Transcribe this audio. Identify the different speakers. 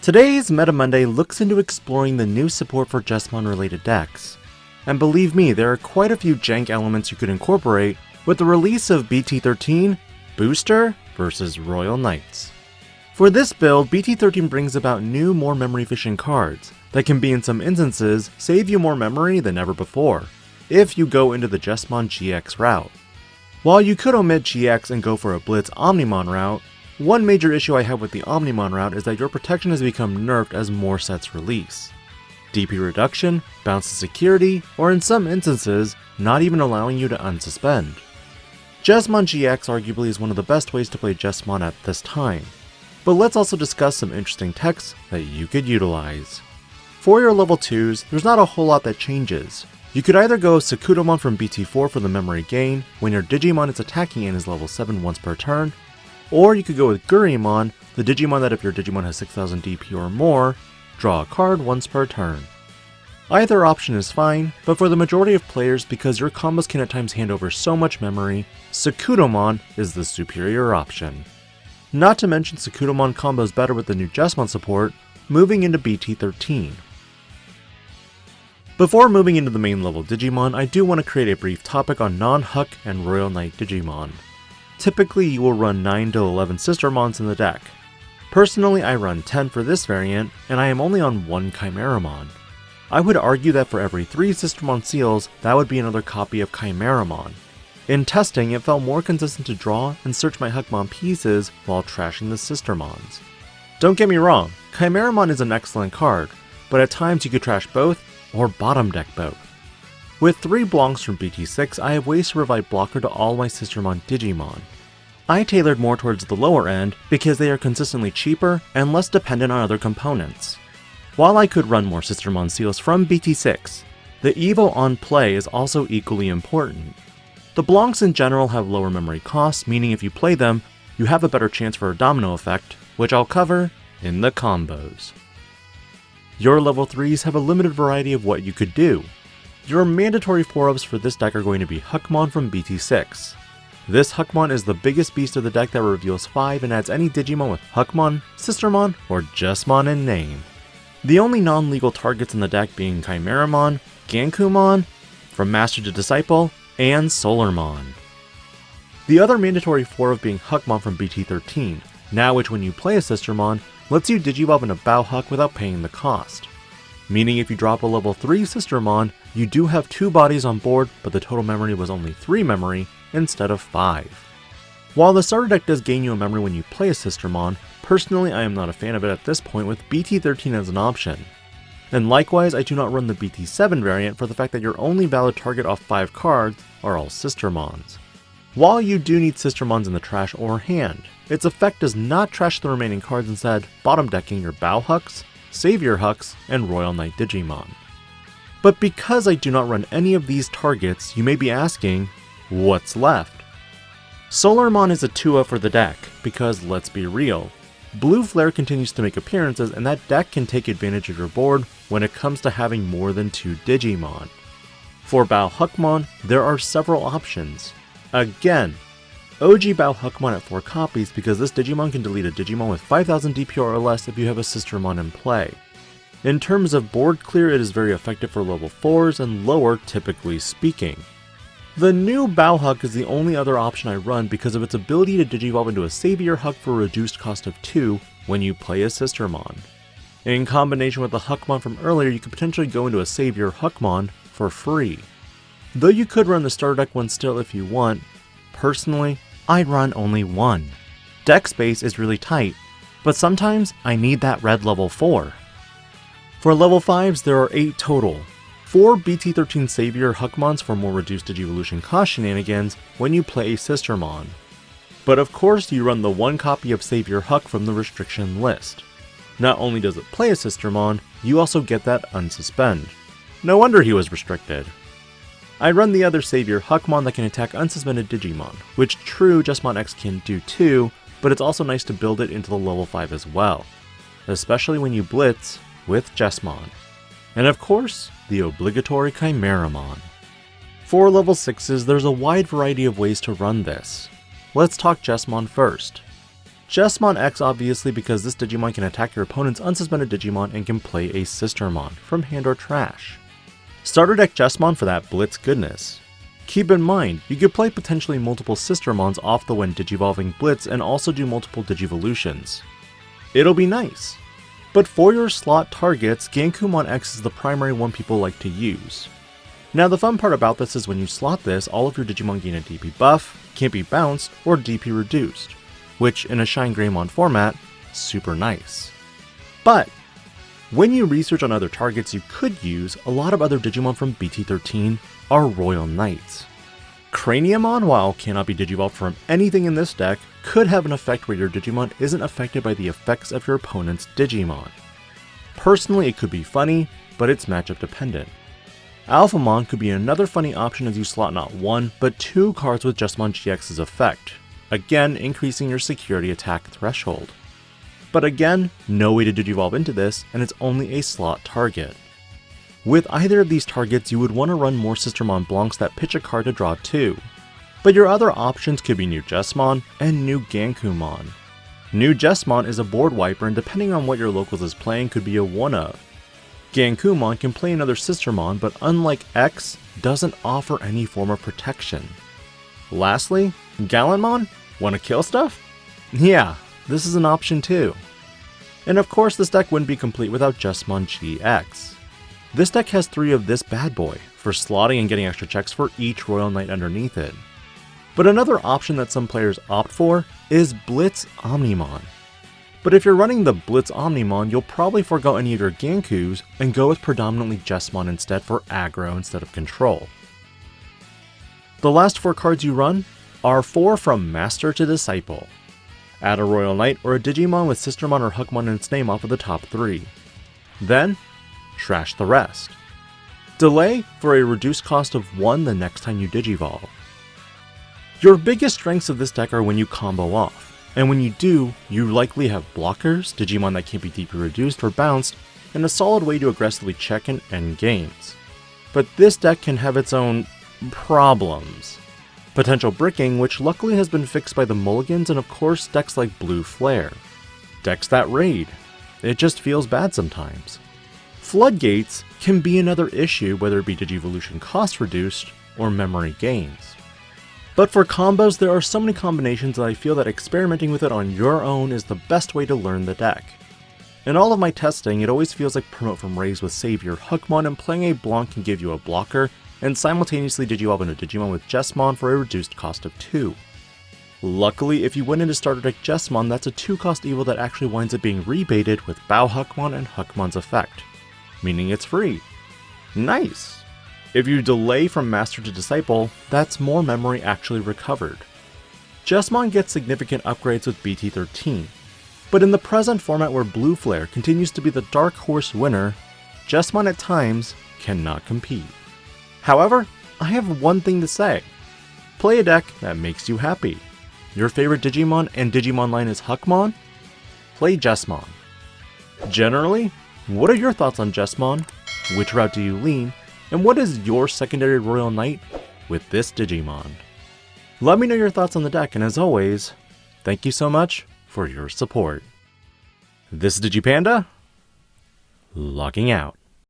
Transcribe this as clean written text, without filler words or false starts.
Speaker 1: Today's Meta Monday looks into exploring the new support for Jesmon related decks. And believe me, there are quite a few jank elements you could incorporate with the release of BT13, Booster vs Royal Knights. For this build, BT13 brings about new, more memory efficient cards that can be in some instances save you more memory than ever before, if you go into the Jesmon GX route. While you could omit GX and go for a Blitz Omnimon route, one major issue I have with the Omnimon route is that your protection has become nerfed as more sets release. DP reduction, bounce to security, or in some instances, not even allowing you to unsuspend. Jesmon GX arguably is one of the best ways to play Jesmon at this time, but let's also discuss some interesting techs that you could utilize. For your level 2s, there's not a whole lot that changes. You could either go Sakudomon from BT4 for the memory gain when your Digimon is attacking and is level 7 once per turn, or you could go with Gurimon, the Digimon that if your Digimon has 6000 DP or more, draw a card once per turn. Either option is fine, but for the majority of players, because your combos can at times hand over so much memory, Sakudomon is the superior option. Not to mention Sakudomon combos better with the new Jesmon support, moving into BT13. Before moving into the main level Digimon, I do want to create a brief topic on non-Huck and Royal Knight Digimon. Typically you will run 9 to 11 Sistermons in the deck. Personally I run 10 for this variant, and I am only on 1 Chimeramon. I would argue that for every 3 Sistermon seals, that would be another copy of Chimeramon. In testing, it felt more consistent to draw and search my Huckmon pieces while trashing the Sistermons. Don't get me wrong, Chimeramon is an excellent card, but at times you could trash both, or bottom deck both. With 3 Blonks from BT6, I have ways to provide blocker to all my Sistermon Digimon. I tailored more towards the lower end because they are consistently cheaper and less dependent on other components. While I could run more Sistermon seals from BT6, the Evo on play is also equally important. The Blonks in general have lower memory costs, meaning if you play them, you have a better chance for a domino effect, which I'll cover in the combos. Your level 3s have a limited variety of what you could do. Your mandatory 4-ups for this deck are going to be Huckmon from BT6. This Huckmon is the biggest beast of the deck that reveals 5 and adds any Digimon with Huckmon, Sistermon, or Jesmon in name. The only non-legal targets in the deck being Chimeramon, Gankoomon, from Master to Disciple, and Solarmon. The other mandatory 4-up being Huckmon from BT13, now which when you play a Sistermon, lets you Digivolve into Bauhuck without paying the cost. Meaning if you drop a level 3 Sistermon, you do have 2 bodies on board, but the total memory was only 3 memory instead of 5. While the starter deck does gain you a memory when you play a Sistermon, personally I am not a fan of it at this point with BT13 as an option. And likewise, I do not run the BT7 variant for the fact that your only valid target off 5 cards are all Sistermons. While you do need Sistermons in the trash or hand, its effect does not trash the remaining cards, instead bottom decking your Bauhucks, Savior Hucks, and Royal Knight Digimon. But because I do not run any of these targets, you may be asking, what's left? Solarmon is a 2-up for the deck, because let's be real, Blue Flare continues to make appearances and that deck can take advantage of your board when it comes to having more than 2 Digimon. For Bauhuckmon, there are several options. Again, OG Bauhuckmon at 4 copies because this Digimon can delete a Digimon with 5000 DP or less if you have a Sistermon in play. In terms of board clear, it is very effective for level 4s and lower, typically speaking. The new Bauhuck is the only other option I run because of its ability to Digivolve into a Savior Huck for a reduced cost of 2 when you play a Sistermon. In combination with the Huckmon from earlier, you could potentially go into a Savior Huckmon for free. Though you could run the starter deck one still if you want, personally, I run only 1. Deck space is really tight, but sometimes I need that red level 4. For level 5s, there are 8 total. 4 BT13 Savior Huckmons for more reduced Digivolution cost shenanigans when you play a Sistermon. But of course you run the 1 copy of Savior Huck from the restriction list. Not only does it play a Sistermon, you also get that unsuspend. No wonder he was restricted. I run the other Savior Huckmon that can attack unsuspended Digimon, which true Jesmon X can do too, but it's also nice to build it into the level 5 as well, especially when you blitz with Jesmon. And of course, the obligatory Chimeramon. For level 6s, there's a wide variety of ways to run this. Let's talk Jesmon first. Jesmon X obviously because this Digimon can attack your opponent's unsuspended Digimon and can play a Sistermon from hand or trash. Starter deck Jesmon for that Blitz goodness. Keep in mind, you could play potentially multiple Sistermons off the when Digivolving Blitz and also do multiple Digivolutions. It'll be nice. But for your slot targets, Gankoomon X is the primary one people like to use. Now the fun part about this is when you slot this, all of your Digimon gain a DP buff, can't be bounced, or DP reduced, which in a Shine Greymon format, super nice. But when you research on other targets you could use, a lot of other Digimon from BT13 are Royal Knights. Craniumon, while cannot be Digivolved from anything in this deck, could have an effect where your Digimon isn't affected by the effects of your opponent's Digimon. Personally, it could be funny, but it's matchup dependent. Alphamon could be another funny option as you slot not one, but two cards with Jesmon GX's effect, again increasing your security attack threshold. But again, no way to Digivolve into this, and it's only a slot target. With either of these targets, you would want to run more Sistermon Blancs that pitch a card to draw 2. But your other options could be New Jesmon and New Gankoomon. New Jesmon is a board wiper and depending on what your locals is playing could be a one of. Gankoomon can play another Sistermon, but unlike X, doesn't offer any form of protection. Lastly, Gallantmon? Wanna kill stuff? Yeah, this is an option too. And of course this deck wouldn't be complete without Jesmon GX. This deck has 3 of this bad boy, for slotting and getting extra checks for each Royal Knight underneath it. But another option that some players opt for is Blitz Omnimon. But if you're running the Blitz Omnimon, you'll probably forgo any of your Gankoos and go with predominantly Jesmon instead for aggro instead of control. The last 4 cards you run are 4 from Master to Disciple. Add a Royal Knight or a Digimon with Sistermon or Hookmon in its name off of the top 3. Then, trash the rest. Delay for a reduced cost of 1 the next time you Digivolve. Your biggest strengths of this deck are when you combo off, and when you do, you likely have blockers, Digimon that can't be DP reduced or bounced, and a solid way to aggressively check and end games. But this deck can have its own problems. Potential bricking, which luckily has been fixed by the mulligans, and of course decks like Blue Flare. Decks that raid. It just feels bad sometimes. Floodgates can be another issue, whether it be Digivolution cost reduced or memory gains. But for combos, there are so many combinations that I feel that experimenting with it on your own is the best way to learn the deck. In all of my testing, it always feels like Promote from Raise with Savior Hookmon, and playing a Blanc can give you a blocker, and simultaneously Digivolve into Digimon with Jesmon for a reduced cost of 2. Luckily, if you went into starter deck Jesmon, that's a 2-cost evil that actually winds up being rebaited with Bow Hookmon and Hookmon's effect, meaning it's free. Nice! If you delay from Master to Disciple, that's more memory actually recovered. Jesmon gets significant upgrades with BT13, but in the present format where Blue Flare continues to be the dark horse winner, Jesmon at times cannot compete. However, I have one thing to say. Play a deck that makes you happy. Your favorite Digimon and Digimon line is Hookmon? Play Jesmon. Generally, what are your thoughts on Jesmon? Which route do you lean? And what is your secondary Royal Knight with this Digimon? Let me know your thoughts on the deck, and as always, thank you so much for your support. This is Digi-Panda, logging out.